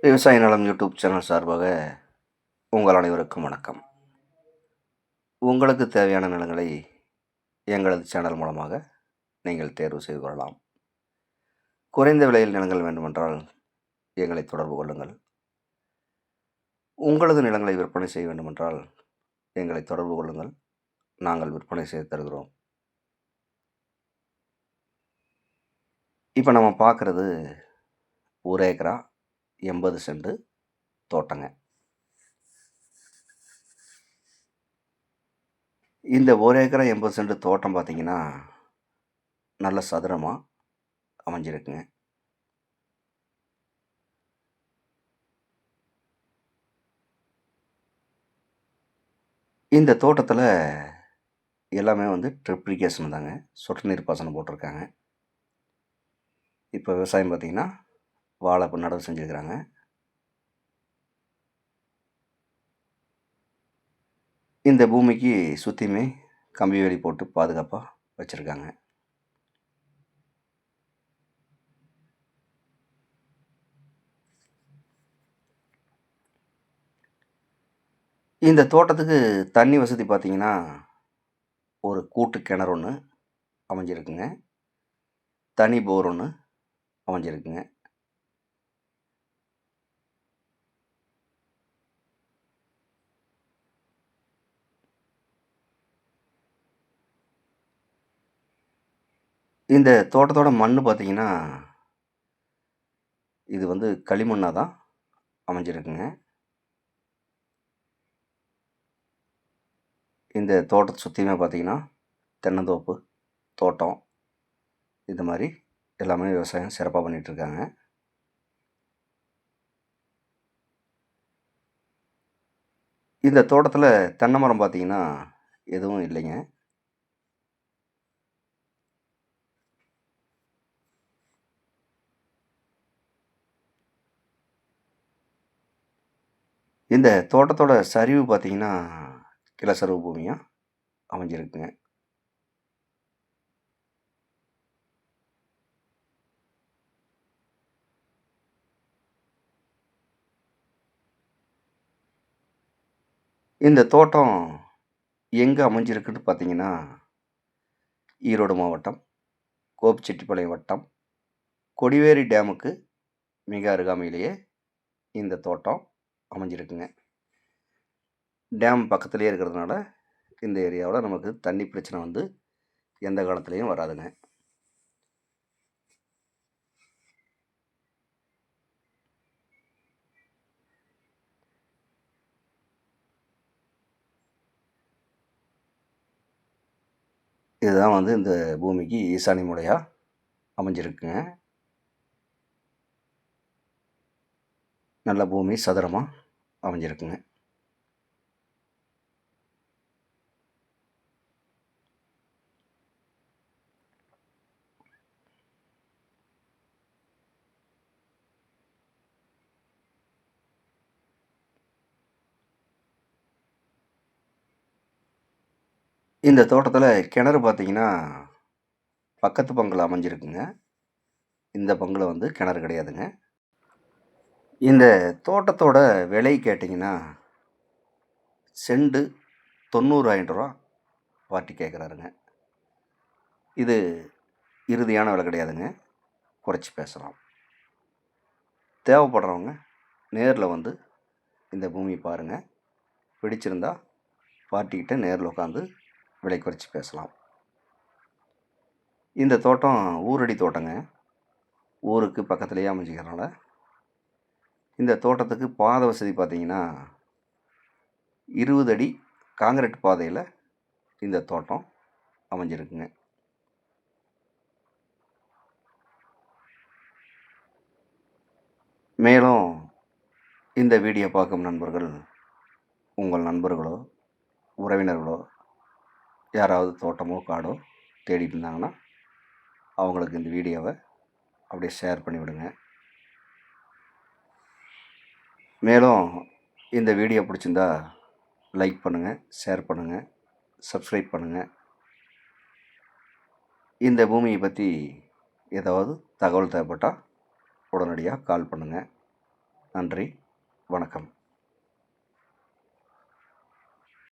விவசாய நலம் YouTube channel சார்பாக உங்கள் அனைவருக்கும் வணக்கம். உங்களுக்கு தேவையான நிலங்களை எங்களது சேனல் மூலமாக நீங்கள் தேர்வு செய்து கொள்ளலாம். குறைந்த விலையில் நிலங்கள் வேண்டுமென்றால் எங்களை தொடர்பு கொள்ளுங்கள். உங்களது நிலங்களை விற்பனை செய்ய வேண்டுமென்றால் எங்களை தொடர்பு கொள்ளுங்கள். நாங்கள் விற்பனை செய்து தருகிறோம். இப்போ நம்ம பார்க்குறது 1 ஏக்கரா 80 சென்ட் தோட்டங்க. இந்த 1 ஏக்கரா 80 சென்ட் தோட்டம் பார்த்திங்கன்னா நல்ல சதுரமாக அமைஞ்சிருக்குங்க. இந்த தோட்டத்தில் எல்லாமே ட்ரிப் இரிகேஷன் தாங்க. சொட்டு நீர் பாசனம் போட்டிருக்காங்க. இப்போ விவசாயம் பார்த்திங்கன்னா வாழை இப்போ நடவு செஞ்சுருக்கிறாங்க. இந்த பூமிக்கு சுற்றியுமே கம்பி வேலி போட்டு பாதுகாப்பாக வச்சுருக்காங்க. இந்த தோட்டத்துக்கு தண்ணி வசதி பார்த்திங்கன்னா ஒரு கூட்டு கிணறு ஒன்று அமைஞ்சிருக்குங்க. தனி போர் ஒன்று அமைஞ்சிருக்குங்க. இந்த தோட்டத்தோட மண் பார்த்திங்கன்னா இது களிமண்ணாக தான் அமைஞ்சிருக்குங்க. இந்த தோட்டத்தை சுற்றியுமே பார்த்திங்கன்னா தென்னந்தோப்பு, தோட்டம், இந்த மாதிரி எல்லாமே விவசாயம் சிறப்பாக பண்ணிகிட்ருக்காங்க. இந்த தோட்டத்தில் தென்னை மரம் பார்த்திங்கன்னா எதுவும் இல்லைங்க. இந்த தோட்டத்தோட சரிவு பார்த்திங்கன்னா கிளசரிவு பூமியாக அமைஞ்சிருக்குங்க. இந்த தோட்டம் எங்கே அமைஞ்சிருக்குன்னு பார்த்திங்கன்னா ஈரோடு மாவட்டம், கோபிச்செட்டிப்பாளையம் வட்டம், கொடிவேரி டேமுக்கு மிக அருகாமையிலேயே இந்த தோட்டம் அமைஞ்சிருக்குங்க. டேம் பக்கத்துலேயே இருக்கிறதுனால இந்த ஏரியாவில் நமக்கு தண்ணி பிரச்சனை எந்த காலத்துலேயும் வராதுங்க. இதுதான் இந்த பூமிக்கு ஈசானி மூலையாக அமைஞ்சிருக்குங்க. நல்ல பூமி சதுரமாக அமைஞ்சிருக்குங்க. இந்த தோட்டத்தில் கிணறு பார்த்திங்கன்னா பக்கத்து பங்கில் அமைஞ்சிருக்குங்க. இந்த பங்கில் கிணறு கிடையாதுங்க. இந்த தோட்டத்தோட விலை கேட்டிங்கன்னா செண்டு 90,000 ரூபா பார்ட்டி கேட்குறாருங்க. இது இறுதியான விலை கிடையாதுங்க. குறைச்சி பேசலாம். தேவைப்படுறவங்க நேரில் இந்த பூமியை பாருங்கள். பிடிச்சிருந்தா பார்ட்டிக்கிட்ட நேரில் உட்காந்து விலை குறைச்சி பேசலாம். இந்த தோட்டம் ஊரடி தோட்டங்க. ஊருக்கு பக்கத்துலேயே அமைஞ்சிக்கிறனால இந்த தோட்டத்துக்கு பாதை வசதி பார்த்திங்கன்னா 20 அடி காங்கிரீட் பாதையில் இந்த தோட்டம் அமைஞ்சிருக்குங்க. மேலும் இந்த வீடியோ பார்க்கும் நண்பர்கள் உங்கள் நண்பர்களோ உறவினர்களோ யாராவது தோட்டமோ காடோ தேடிட்டு இருந்தாங்கன்னா அவங்களுக்கு இந்த வீடியோவை அப்படியே ஷேர் பண்ணிவிடுங்க. மேலும் இந்த வீடியோ பிடிச்சிருந்தா லைக் பண்ணுங்கள், ஷேர் பண்ணுங்கள், சப்ஸ்கிரைப் பண்ணுங்கள். இந்த பூமியை பற்றி ஏதாவது தகவல் தேவைப்பட்டால் உடனடியாக கால் பண்ணுங்கள். நன்றி, வணக்கம்.